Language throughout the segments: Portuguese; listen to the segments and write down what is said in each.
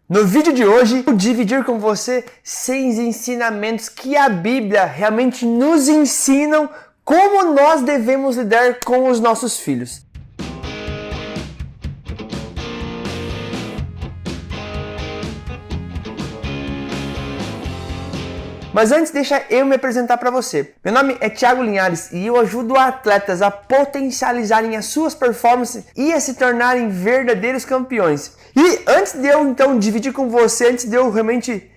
No vídeo de hoje, vou dividir com você 6 ensinamentos que a Bíblia realmente nos ensinam como nós devemos lidar com os nossos filhos. Mas antes, deixa eu me apresentar para você. Meu nome é Thiago Linhares e eu ajudo atletas a potencializarem as suas performances e a se tornarem verdadeiros campeões. E antes de eu então dividir com você, antes de eu realmente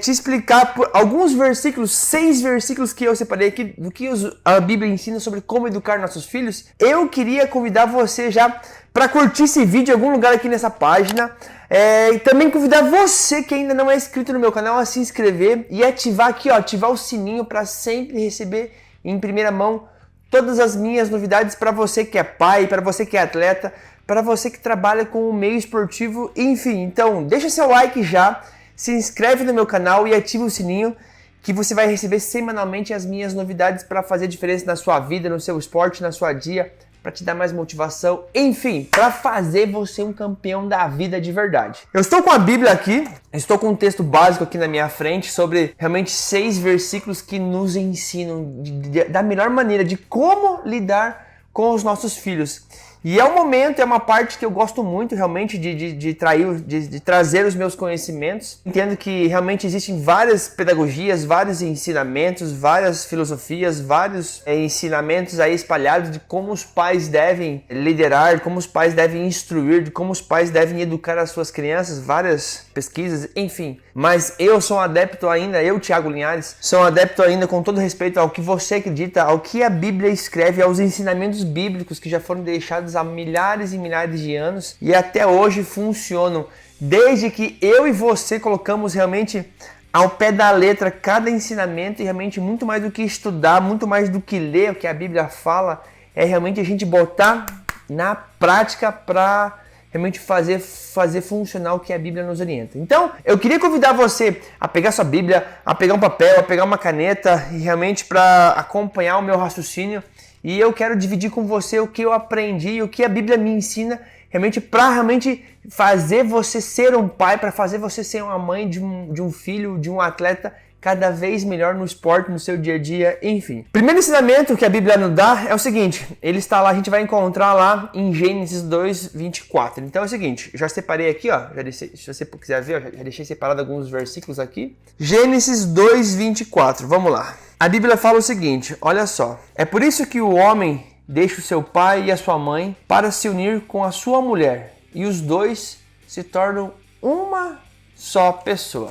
te explicar alguns versículos, 6 versículos que eu separei aqui do que a Bíblia ensina sobre como educar nossos filhos, eu queria convidar você já para curtir esse vídeo em algum lugar aqui nessa página. E também convidar você que ainda não é inscrito no meu canal a se inscrever e ativar aqui, ativar o sininho para sempre receber em primeira mão todas as minhas novidades para você que é pai, para você que é atleta, para você que trabalha com o meio esportivo, enfim. Então, deixa seu like já, se inscreve no meu canal e ativa o sininho que você vai receber semanalmente as minhas novidades para fazer diferença na sua vida, no seu esporte, na sua dia, para te dar mais motivação, enfim, para fazer você um campeão da vida de verdade. Eu estou com a Bíblia aqui, estou com um texto básico aqui na minha frente sobre realmente 6 versículos que nos ensinam da melhor maneira de como lidar com os nossos filhos. E é um momento, é uma parte que eu gosto muito realmente de trazer os meus conhecimentos. Entendo que realmente existem várias pedagogias, vários ensinamentos, várias filosofias, vários ensinamentos aí espalhados de como os pais devem liderar, como os pais devem instruir, de como os pais devem educar as suas crianças, várias pesquisas, enfim. Mas eu sou um adepto ainda, eu, Thiago Linhares, sou um adepto ainda com todo respeito ao que você acredita, ao que a Bíblia escreve, aos ensinamentos bíblicos que já foram deixados há milhares e milhares de anos e até hoje funcionam, desde que eu e você colocamos realmente ao pé da letra cada ensinamento. E realmente muito mais do que estudar, muito mais do que ler o que a Bíblia fala, é realmente a gente botar na prática para realmente fazer funcionar o que a Bíblia nos orienta. Então, eu queria convidar você a pegar sua Bíblia, a pegar um papel, a pegar uma caneta e realmente para acompanhar o meu raciocínio. E eu quero dividir com você o que eu aprendi e o que a Bíblia me ensina realmente para realmente fazer você ser um pai, para fazer você ser uma mãe de um filho, de um atleta cada vez melhor no esporte, no seu dia a dia, enfim. Primeiro ensinamento que a Bíblia nos dá é o seguinte, ele está lá, a gente vai encontrar lá em Gênesis 2:24. Então é o seguinte, já separei aqui, se você quiser ver, já deixei separado alguns versículos aqui. Gênesis 2:24, vamos lá. A Bíblia fala o seguinte, olha só. É por isso que o homem deixa o seu pai e a sua mãe para se unir com a sua mulher, e os dois se tornam uma só pessoa.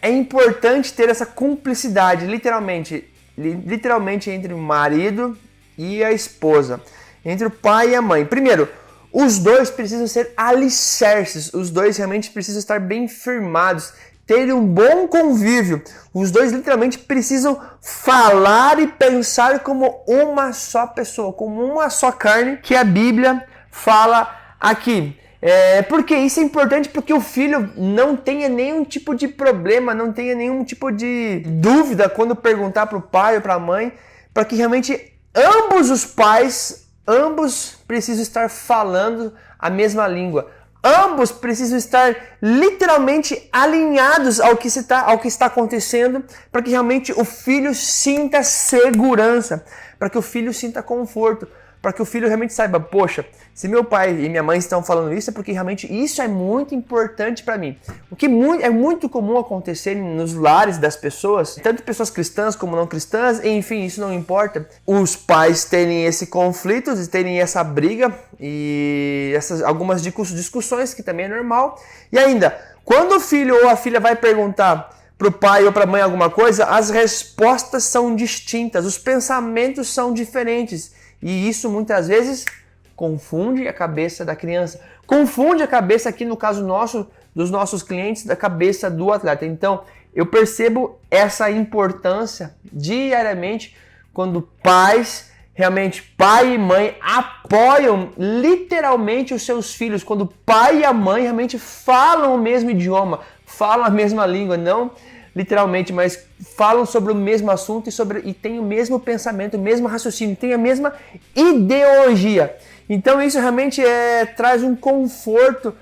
É importante ter essa cumplicidade, literalmente entre o marido e a esposa, entre o pai e a mãe. Primeiro, os dois precisam ser alicerces, os dois realmente precisam estar bem firmados, ter um bom convívio. Os dois literalmente precisam falar e pensar como uma só pessoa, como uma só carne, que a Bíblia fala aqui. Porque isso é importante, porque o filho não tenha nenhum tipo de problema, não tenha nenhum tipo de dúvida quando perguntar para o pai ou para a mãe, para que realmente ambos precisam estar falando a mesma língua. Ambos precisam estar literalmente alinhados ao que está acontecendo, para que realmente o filho sinta segurança, para que o filho sinta conforto, para que o filho realmente saiba, poxa, se meu pai e minha mãe estão falando isso, é porque realmente isso é muito importante para mim. O que é muito comum acontecer nos lares das pessoas, tanto pessoas cristãs como não cristãs, enfim, isso não importa. Os pais terem esse conflito, terem essa briga e algumas discussões, que também é normal. E ainda, quando o filho ou a filha vai perguntar para o pai ou para a mãe alguma coisa, as respostas são distintas, os pensamentos são diferentes. E isso muitas vezes confunde a cabeça da criança. Confunde a cabeça aqui, no caso dos nossos clientes, da cabeça do atleta. Então, eu percebo essa importância diariamente quando pais, realmente pai e mãe, apoiam literalmente os seus filhos. Quando o pai e a mãe realmente falam o mesmo idioma, falam a mesma língua, não literalmente, mas falam sobre o mesmo assunto e têm o mesmo pensamento, o mesmo raciocínio, têm a mesma ideologia. Então isso realmente traz um conforto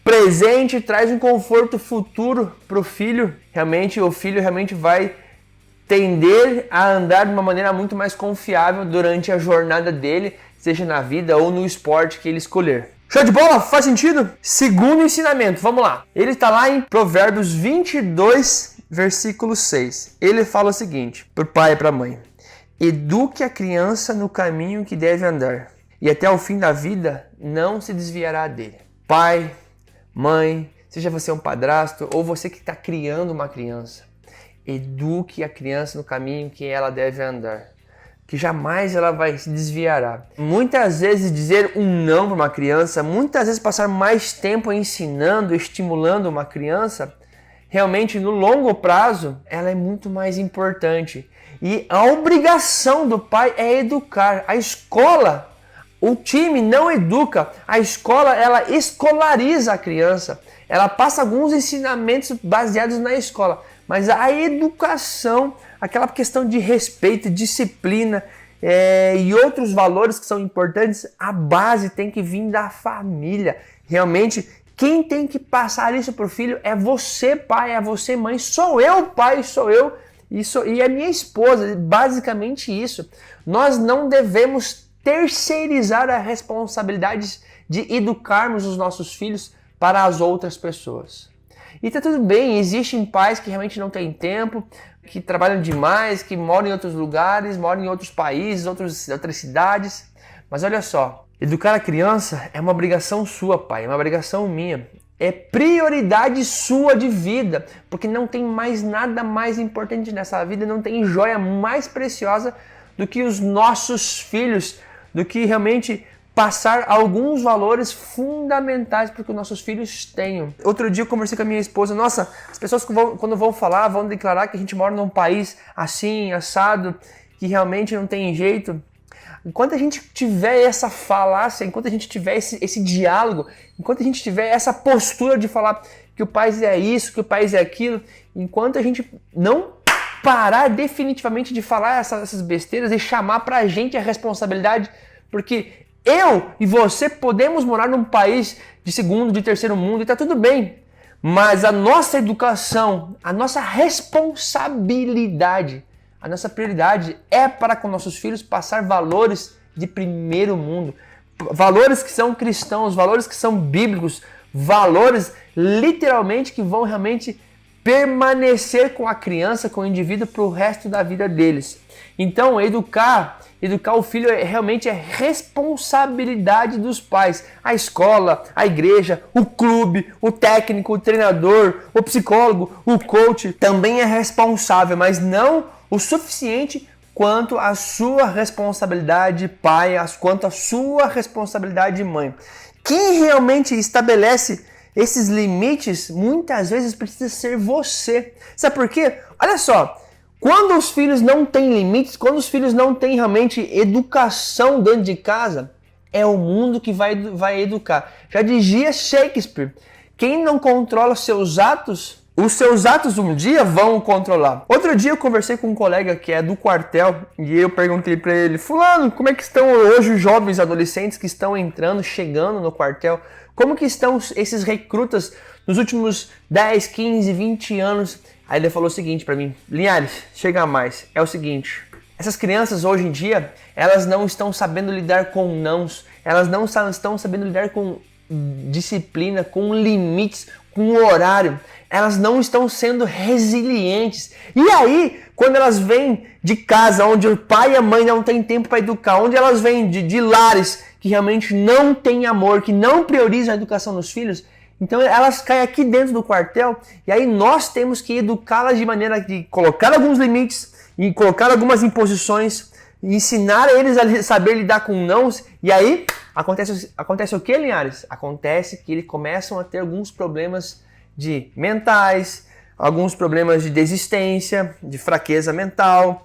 presente, traz um conforto futuro para o filho. Realmente, o filho realmente vai tender a andar de uma maneira muito mais confiável durante a jornada dele, seja na vida ou no esporte que ele escolher. Show de bola? Faz sentido? Segundo ensinamento, vamos lá. Ele está lá em Provérbios 22, versículo 6. Ele fala o seguinte, para o pai e para a mãe. Eduque a criança no caminho que deve andar, e até o fim da vida não se desviará dele. Pai, mãe, seja você um padrasto ou você que está criando uma criança, eduque a criança no caminho que ela deve andar, que jamais ela vai se desviará. Muitas vezes dizer um não para uma criança, muitas vezes passar mais tempo ensinando, estimulando uma criança, realmente no longo prazo, ela é muito mais importante. E a obrigação do pai é educar. A escola, o time não educa, a escola ela escolariza a criança. Ela passa alguns ensinamentos baseados na escola, mas a educação, aquela questão de respeito, disciplina e outros valores que são importantes, a base tem que vir da família. Realmente, quem tem que passar isso para o filho é você, pai, é você, mãe. Sou eu, pai, sou eu e é minha esposa. Basicamente isso. Nós não devemos terceirizar a responsabilidade de educarmos os nossos filhos para as outras pessoas. E tá tudo bem, existem pais que realmente não têm tempo, que trabalham demais, que moram em outros lugares, moram em outros países, outras cidades. Mas olha só, educar a criança é uma obrigação sua, pai, é uma obrigação minha. É prioridade sua de vida, porque não tem mais nada mais importante nessa vida, não tem joia mais preciosa do que os nossos filhos, do que realmente passar alguns valores fundamentais para que os nossos filhos tenham. Outro dia eu conversei com a minha esposa, nossa, as pessoas quando vão falar, vão declarar que a gente mora num país assim, assado, que realmente não tem jeito. Enquanto a gente tiver essa falácia, enquanto a gente tiver esse diálogo, enquanto a gente tiver essa postura de falar que o país é isso, que o país é aquilo, enquanto a gente não parar definitivamente de falar essas besteiras e chamar pra gente a responsabilidade, porque eu e você podemos morar num país de segundo, de terceiro mundo e tá tudo bem. Mas a nossa educação, a nossa responsabilidade, a nossa prioridade é para com nossos filhos passar valores de primeiro mundo. Valores que são cristãos, valores que são bíblicos, valores literalmente que vão realmente permanecer com a criança, com o indivíduo para o resto da vida deles. Então, educar o filho realmente é responsabilidade dos pais. A escola, a igreja, o clube, o técnico, o treinador, o psicólogo, o coach também é responsável, mas não o suficiente quanto a sua responsabilidade pai, quanto a sua responsabilidade mãe. Quem realmente estabelece esses limites, muitas vezes precisa ser você. Sabe por quê? Olha só, quando os filhos não têm limites, quando os filhos não têm realmente educação dentro de casa, é o mundo que vai educar. Já dizia Shakespeare, quem não controla seus atos, os seus atos um dia vão controlar. Outro dia eu conversei com um colega que é do quartel e eu perguntei para ele, fulano, como é que estão hoje os jovens adolescentes que estão entrando, chegando no quartel? Como que estão esses recrutas nos últimos 10, 15, 20 anos? Aí ele falou o seguinte para mim, Linhares, chega mais, é o seguinte, essas crianças hoje em dia, elas não estão sabendo lidar com nãos, elas não estão sabendo lidar com disciplina, com limites, com horário, elas não estão sendo resilientes. E aí, quando elas vêm de casa onde o pai e a mãe não têm tempo para educar, onde elas vêm de lares que realmente não têm amor, que não priorizam a educação dos filhos, então elas caem aqui dentro do quartel e aí nós temos que educá-las de maneira de colocar alguns limites e colocar algumas imposições, ensinar eles a saber lidar com nãos. E aí acontece o que, Linhares? Acontece que eles começam a ter alguns problemas mentais, alguns problemas de desistência, de fraqueza mental,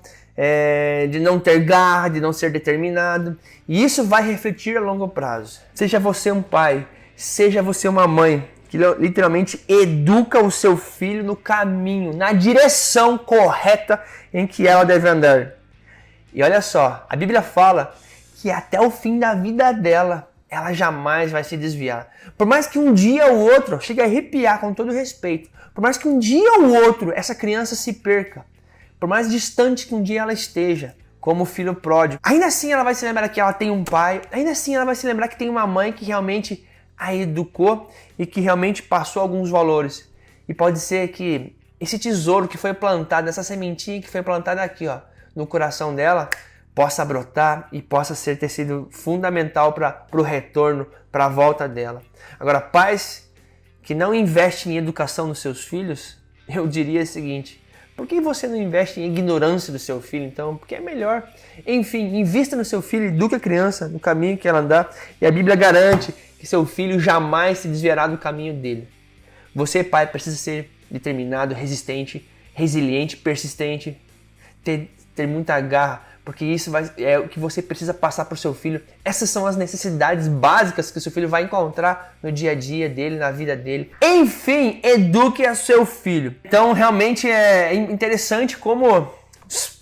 de não ter garra, de não ser determinado. E isso vai refletir a longo prazo. Seja você um pai, seja você uma mãe que literalmente educa o seu filho no caminho, na direção correta em que ela deve andar. E olha só, a Bíblia fala que até o fim da vida dela, ela jamais vai se desviar. Por mais que um dia ou outro, chega a arrepiar com todo respeito, por mais que um dia ou outro essa criança se perca, por mais distante que um dia ela esteja, como o filho pródigo, ainda assim ela vai se lembrar que ela tem um pai, ainda assim ela vai se lembrar que tem uma mãe que realmente a educou e que realmente passou alguns valores. E pode ser que esse tesouro que foi plantado, essa sementinha que foi plantada aqui, ó, no coração dela, possa brotar e possa ter sido fundamental para o retorno, para a volta dela. Agora, pais que não investem em educação nos seus filhos, eu diria o seguinte: por que você não investe em ignorância do seu filho, então? Porque é melhor. Enfim, invista no seu filho, eduque a criança no caminho que ela andar, e a Bíblia garante que seu filho jamais se desviará do caminho dele. Você, pai, precisa ser determinado, resistente, resiliente, persistente, ter muita garra, porque isso é o que você precisa passar para o seu filho. Essas são as necessidades básicas que o seu filho vai encontrar no dia a dia dele, na vida dele. Enfim, eduque a seu filho. Então, realmente é interessante como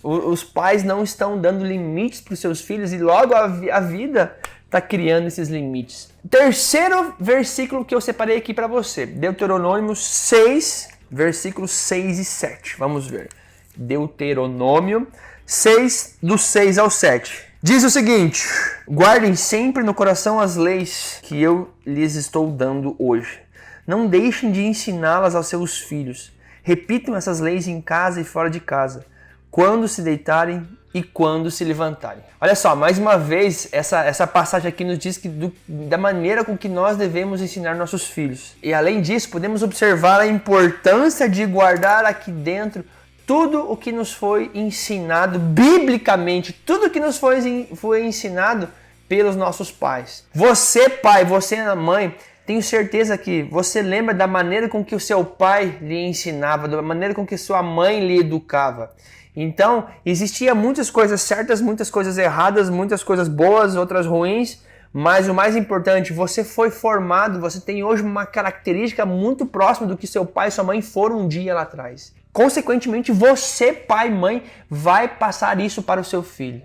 os pais não estão dando limites para os seus filhos e logo a vida está criando esses limites. Terceiro versículo que eu separei aqui para você, Deuteronômio 6, versículos 6 e 7. Vamos ver. Deuteronômio 6, do 6 ao 7. Diz o seguinte: guardem sempre no coração as leis que eu lhes estou dando hoje. Não deixem de ensiná-las aos seus filhos. Repitam essas leis em casa e fora de casa, quando se deitarem e quando se levantarem. Olha só, mais uma vez, essa passagem aqui nos diz que da maneira com que nós devemos ensinar nossos filhos. E além disso, podemos observar a importância de guardar aqui dentro tudo o que nos foi ensinado biblicamente, tudo o que nos foi ensinado pelos nossos pais. Você, pai, você, mãe, tenho certeza que você lembra da maneira com que o seu pai lhe ensinava, da maneira com que sua mãe lhe educava. Então, existia muitas coisas certas, muitas coisas erradas, muitas coisas boas, outras ruins, mas o mais importante, você foi formado, você tem hoje uma característica muito próxima do que seu pai e sua mãe foram um dia lá atrás. Consequentemente, você, pai e mãe, vai passar isso para o seu filho.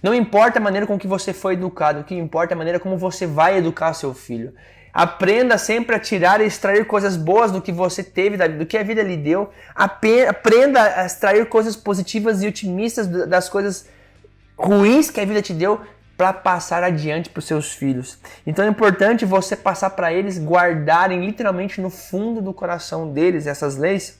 Não importa a maneira com que você foi educado, o que importa é a maneira como você vai educar seu filho. Aprenda sempre a tirar e extrair coisas boas do que você teve, do que a vida lhe deu. Aprenda a extrair coisas positivas e otimistas das coisas ruins que a vida te deu para passar adiante para os seus filhos. Então é importante você passar para eles guardarem literalmente no fundo do coração deles essas leis,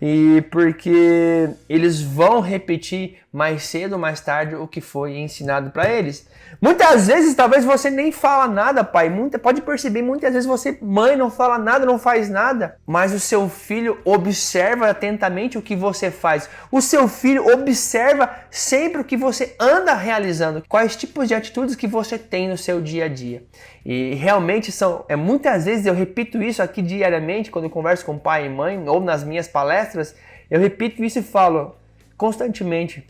e porque eles vão repetir mais cedo ou mais tarde o que foi ensinado para eles. Muitas vezes, talvez você nem fala nada, pai. Pode perceber, muitas vezes você, mãe, não fala nada, não faz nada. Mas o seu filho observa atentamente o que você faz. O seu filho observa sempre o que você anda realizando. Quais tipos de atitudes que você tem no seu dia a dia. E realmente muitas vezes eu repito isso aqui diariamente, quando eu converso com pai e mãe, ou nas minhas palestras, eu repito isso e falo constantemente.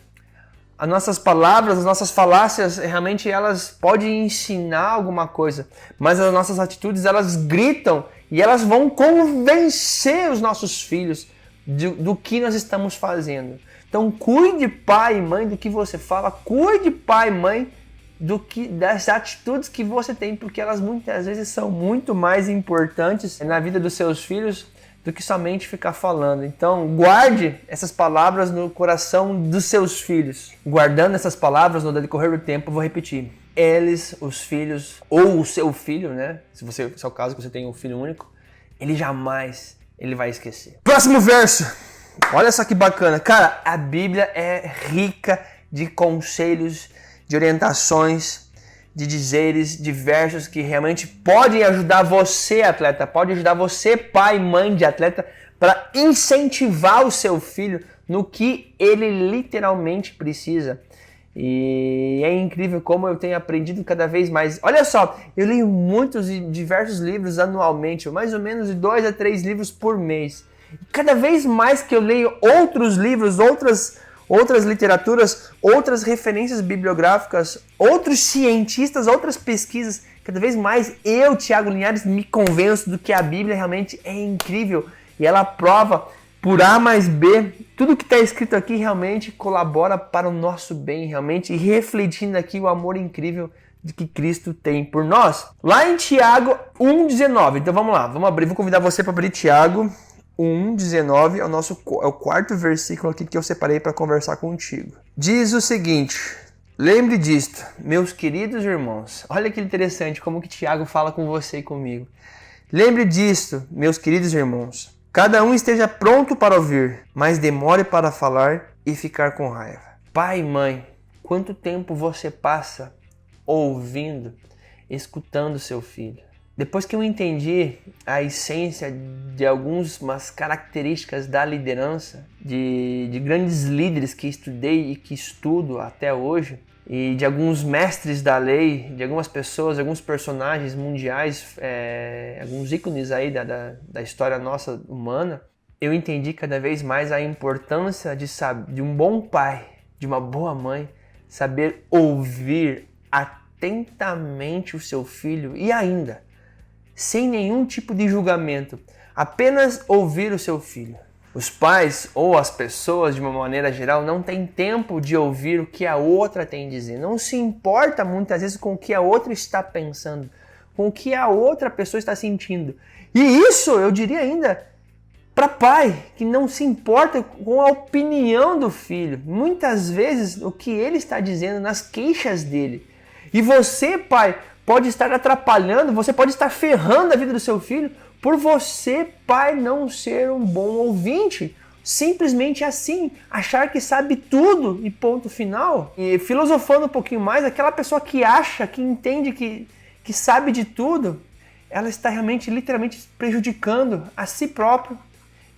As nossas palavras, as nossas falácias, realmente elas podem ensinar alguma coisa, mas as nossas atitudes, elas gritam e elas vão convencer os nossos filhos do que nós estamos fazendo. Então cuide, pai e mãe, do que você fala, cuide, pai e mãe, das atitudes que você tem, porque elas muitas vezes são muito mais importantes na vida dos seus filhos do que somente ficar falando. Então, guarde essas palavras no coração dos seus filhos. Guardando essas palavras no decorrer do tempo, eu vou repetir. Eles, os filhos, ou o seu filho, né? Se é o caso que você tem um filho único, ele vai esquecer. Próximo verso. Olha só que bacana. Cara, a Bíblia é rica de conselhos, de orientações, de dizeres diversos que realmente podem ajudar você, atleta, pode ajudar você, pai e mãe de atleta, para incentivar o seu filho no que ele literalmente precisa. E é incrível como eu tenho aprendido cada vez mais. Olha só, eu leio muitos e diversos livros anualmente, mais ou menos de 2 a 3 livros por mês. Cada vez mais que eu leio outros livros, outras literaturas, outras referências bibliográficas, outros cientistas, outras pesquisas, cada vez mais eu, Thiago Linhares, me convenço do que a Bíblia realmente é incrível. E ela prova por A mais B, tudo que está escrito aqui realmente colabora para o nosso bem, realmente, e refletindo aqui o amor incrível de que Cristo tem por nós. Lá em Tiago 1,19. Então vamos lá, vamos abrir. Vou convidar você para abrir Tiago 1,19. É o quarto versículo aqui que eu separei para conversar contigo. Diz o seguinte: lembre disto, meus queridos irmãos. Olha que interessante como que Tiago fala com você e comigo. Lembre disto, meus queridos irmãos. Cada um esteja pronto para ouvir, mas demore para falar e ficar com raiva. Pai e mãe, quanto tempo você passa ouvindo, escutando seu filho? Depois que eu entendi a essência de algumas características da liderança, de grandes líderes que estudei e que estudo até hoje, e de alguns mestres da lei, de algumas pessoas, alguns personagens mundiais, alguns ícones aí da história nossa humana, eu entendi cada vez mais a importância de um bom pai, de uma boa mãe, saber ouvir atentamente o seu filho e ainda, sem nenhum tipo de julgamento, apenas ouvir o seu filho. Os pais ou as pessoas, de uma maneira geral, não têm tempo de ouvir o que a outra tem a dizer. Não se importa muitas vezes com o que a outra está pensando, com o que a outra pessoa está sentindo. E isso, eu diria ainda, para pai que não se importa com a opinião do filho. Muitas vezes o que ele está dizendo nas queixas dele. E você, pai, pode estar atrapalhando, você pode estar ferrando a vida do seu filho por você, pai, não ser um bom ouvinte. Simplesmente assim, achar que sabe tudo e ponto final. E filosofando um pouquinho mais, aquela pessoa que acha, que entende, que sabe de tudo, ela está realmente, literalmente prejudicando a si próprio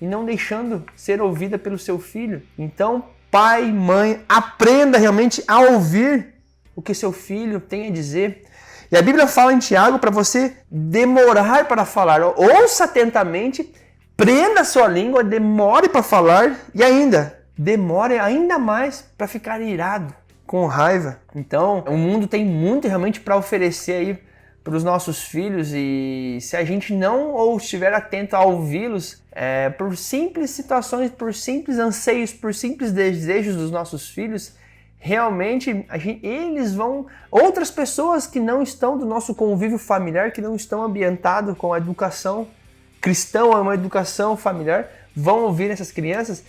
e não deixando ser ouvida pelo seu filho. Então, pai, mãe, aprenda realmente a ouvir o que seu filho tem a dizer. E a Bíblia fala em Tiago para você demorar para falar. Ouça atentamente, prenda a sua língua, demore para falar e ainda, demore ainda mais para ficar irado, com raiva. Então, o mundo tem muito realmente para oferecer aí para os nossos filhos e se a gente não ou estiver atento a ouvi-los, por simples situações, por simples anseios, por simples desejos dos nossos filhos, realmente outras pessoas que não estão do nosso convívio familiar, que não estão ambientados com a educação cristã ou uma educação familiar, vão ouvir essas crianças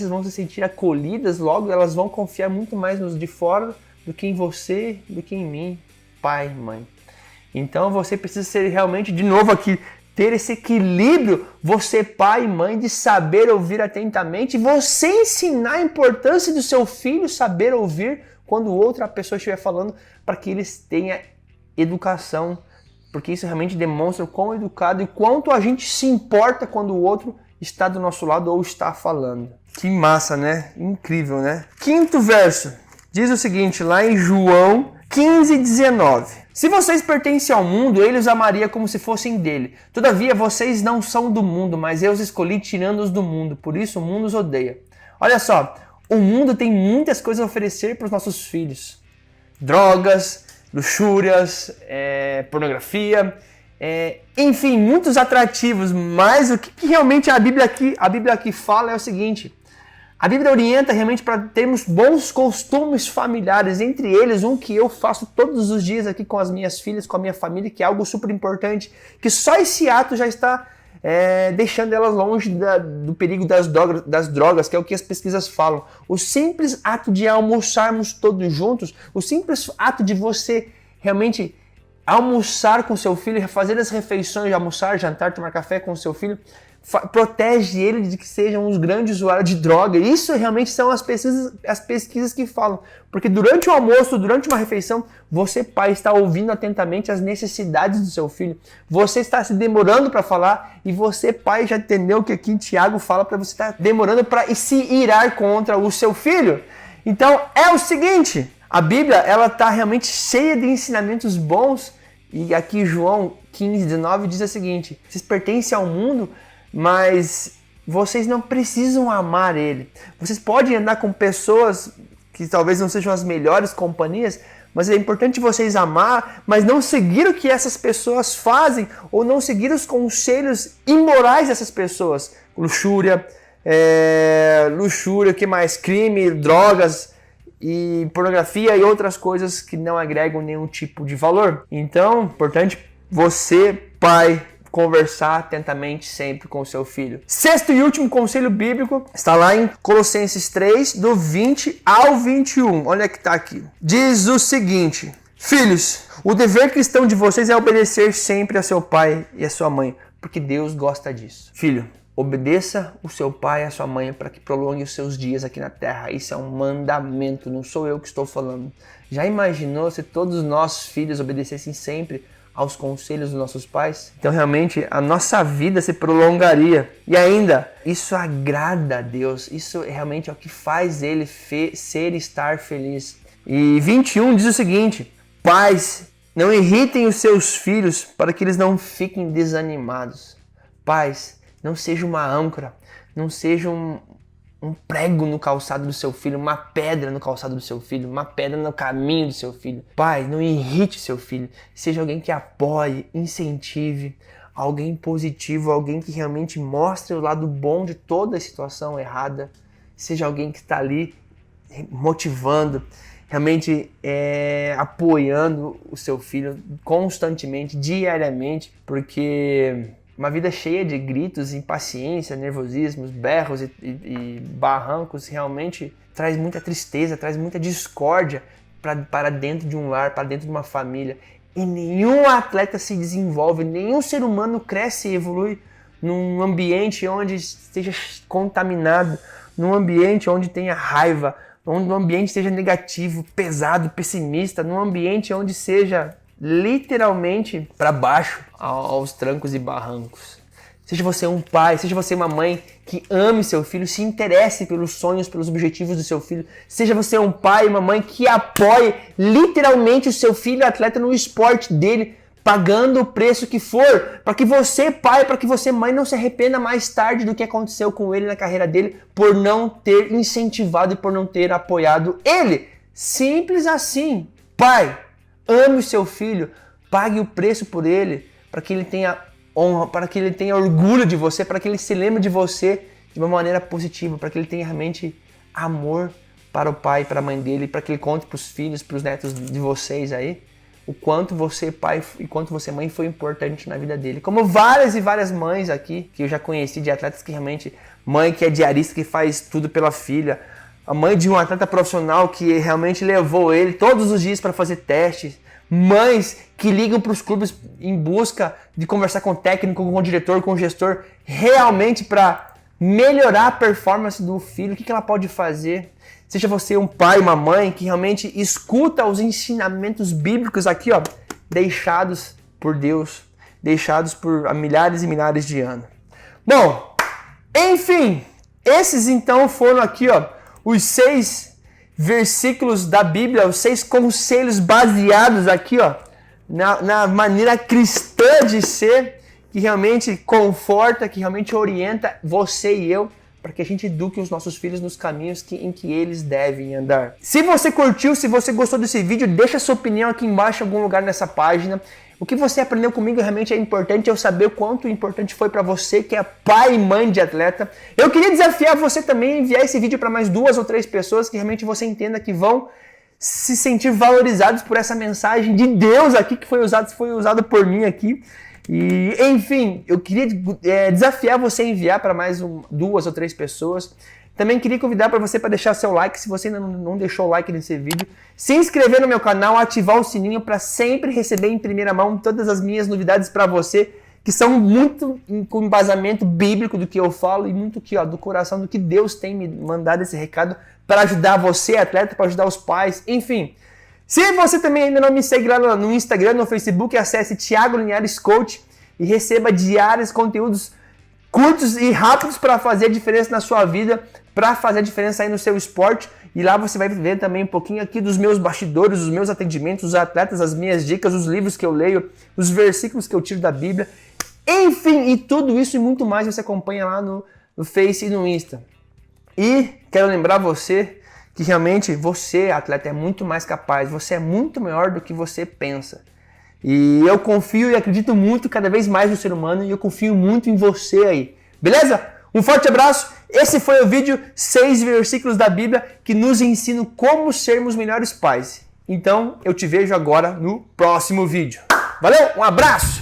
vão se sentir acolhidas, logo elas vão confiar muito mais nos de fora do que em você, do que em mim, pai, mãe. Então você precisa ser realmente, de novo aqui, ter esse equilíbrio, você pai e mãe, de saber ouvir atentamente, você ensinar a importância do seu filho saber ouvir quando outra pessoa estiver falando, para que eles tenham educação, porque isso realmente demonstra o quão educado e quanto a gente se importa quando o outro está do nosso lado ou está falando. Que massa, né? Incrível, né? Quinto verso, diz o seguinte, lá em João 15:19. Se vocês pertencem ao mundo, ele os amaria como se fossem dele. Todavia, vocês não são do mundo, mas eu os escolhi tirando-os do mundo. Por isso, o mundo os odeia. Olha só, o mundo tem muitas coisas a oferecer para os nossos filhos. Drogas, luxúrias, pornografia, enfim, muitos atrativos. Mas o que realmente a Bíblia aqui fala é o seguinte. A Bíblia orienta realmente para termos bons costumes familiares, entre eles um que eu faço todos os dias aqui com as minhas filhas, com a minha família, que é algo super importante, que só esse ato já está deixando elas longe do perigo das drogas, que é o que as pesquisas falam. O simples ato de almoçarmos todos juntos, o simples ato de você realmente almoçar com seu filho, fazer as refeições, almoçar, jantar, tomar café com seu filho, protege ele de que sejam uns grandes usuários de droga. Isso realmente são as pesquisas que falam. Porque durante o almoço, durante uma refeição, você, pai, está ouvindo atentamente as necessidades do seu filho. Você está se demorando para falar e você, pai, já entendeu o que aqui em Tiago fala para você estar demorando para se irar contra o seu filho. Então, é o seguinte, a Bíblia ela está realmente cheia de ensinamentos bons e aqui João 15:19 diz o seguinte, vocês pertencem ao mundo, mas vocês não precisam amar ele. Vocês podem andar com pessoas que talvez não sejam as melhores companhias, mas é importante vocês amar, mas não seguir o que essas pessoas fazem ou não seguir os conselhos imorais dessas pessoas. Luxúria, que mais? Crime, drogas, e pornografia e outras coisas que não agregam nenhum tipo de valor. Então, importante você, pai, conversar atentamente sempre com o seu filho. Sexto e último conselho bíblico está lá em Colossenses 3, do 20 ao 21. Olha que está aqui. Diz o seguinte: filhos, o dever cristão de vocês é obedecer sempre a seu pai e a sua mãe, porque Deus gosta disso. Filho, obedeça o seu pai e a sua mãe para que prolongue os seus dias aqui na terra. Isso é um mandamento, não sou eu que estou falando. Já imaginou se todos os nossos filhos obedecessem sempre aos conselhos dos nossos pais? Então realmente a nossa vida se prolongaria. E ainda, isso agrada a Deus. Isso realmente é o que faz ele ser e estar feliz. E 21 diz o seguinte: pais, não irritem os seus filhos para que eles não fiquem desanimados. Pais, não seja uma âncora, não seja um prego no calçado do seu filho, uma pedra no calçado do seu filho, uma pedra no caminho do seu filho. Pai, não irrite seu filho. Seja alguém que apoie, incentive, alguém positivo, alguém que realmente mostre o lado bom de toda a situação errada. Seja alguém que está ali motivando, realmente apoiando o seu filho constantemente, diariamente, porque uma vida cheia de gritos, impaciência, nervosismos, berros e barrancos realmente traz muita tristeza, traz muita discórdia para dentro de um lar, para dentro de uma família. E nenhum atleta se desenvolve, nenhum ser humano cresce e evolui num ambiente onde esteja contaminado, num ambiente onde tenha raiva, onde o ambiente seja negativo, pesado, pessimista, num ambiente onde seja literalmente para baixo, aos trancos e barrancos. Seja você um pai, seja você uma mãe que ame seu filho, se interesse pelos sonhos, pelos objetivos do seu filho. Seja você um pai e uma mãe que apoie literalmente o seu filho atleta no esporte dele, pagando o preço que for, para que você, pai, para que você, mãe, não se arrependa mais tarde do que aconteceu com ele na carreira dele, por não ter incentivado e por não ter apoiado ele. Simples assim. Pai, ame o seu filho, pague o preço por ele, para que ele tenha honra, para que ele tenha orgulho de você, para que ele se lembre de você de uma maneira positiva, para que ele tenha realmente amor para o pai e para a mãe dele, para que ele conte para os filhos, para os netos de vocês aí, o quanto você, pai, e quanto você, mãe, foi importante na vida dele. Como várias e várias mães aqui, que eu já conheci, de atletas que realmente, mãe que é diarista, que faz tudo pela filha, a mãe de um atleta profissional que realmente levou ele todos os dias para fazer testes, mães que ligam para os clubes em busca de conversar com o técnico, com o diretor, com o gestor, realmente para melhorar a performance do filho, o que ela pode fazer. Seja você um pai, uma mãe que realmente escuta os ensinamentos bíblicos aqui, ó, deixados por Deus, deixados por milhares e milhares de anos. Bom, enfim, esses então foram aqui, ó, os 6 versículos da Bíblia, os 6 conselhos baseados aqui, ó, na maneira cristã de ser, que realmente conforta, que realmente orienta você e eu, para que a gente eduque os nossos filhos nos caminhos em que eles devem andar. Se você curtiu, se você gostou desse vídeo, deixa sua opinião aqui embaixo em algum lugar nessa página. O que você aprendeu comigo realmente é importante eu saber o quanto importante foi para você, que é pai e mãe de atleta. Eu queria desafiar você também a enviar esse vídeo para mais 2 ou 3 pessoas que realmente você entenda que vão se sentir valorizados por essa mensagem de Deus aqui, que foi usado por mim aqui. E, enfim, eu queria desafiar você a enviar para mais 2 ou 3 pessoas. Também queria convidar para você para deixar seu like, se você ainda não deixou o like nesse vídeo. Se inscrever no meu canal, ativar o sininho para sempre receber em primeira mão todas as minhas novidades para você, que são muito com embasamento bíblico do que eu falo e muito aqui, ó, do coração do que Deus tem me mandado esse recado para ajudar você, atleta, para ajudar os pais, enfim. Se você também ainda não me segue lá no Instagram, no Facebook, acesse Thiago Linhares Coach e receba diários conteúdos curtos e rápidos para fazer a diferença na sua vida, para fazer a diferença aí no seu esporte. E lá você vai ver também um pouquinho aqui dos meus bastidores, os meus atendimentos, os atletas, as minhas dicas, os livros que eu leio, os versículos que eu tiro da Bíblia. Enfim, e tudo isso e muito mais você acompanha lá no Face e no Insta. E quero lembrar você que realmente você, atleta, é muito mais capaz, você é muito maior do que você pensa. E eu confio e acredito muito cada vez mais no ser humano e eu confio muito em você aí. Beleza? Um forte abraço Esse foi o vídeo 6 versículos da Bíblia que nos ensinam como sermos melhores pais. Então, eu te vejo agora no próximo vídeo. Valeu, um abraço!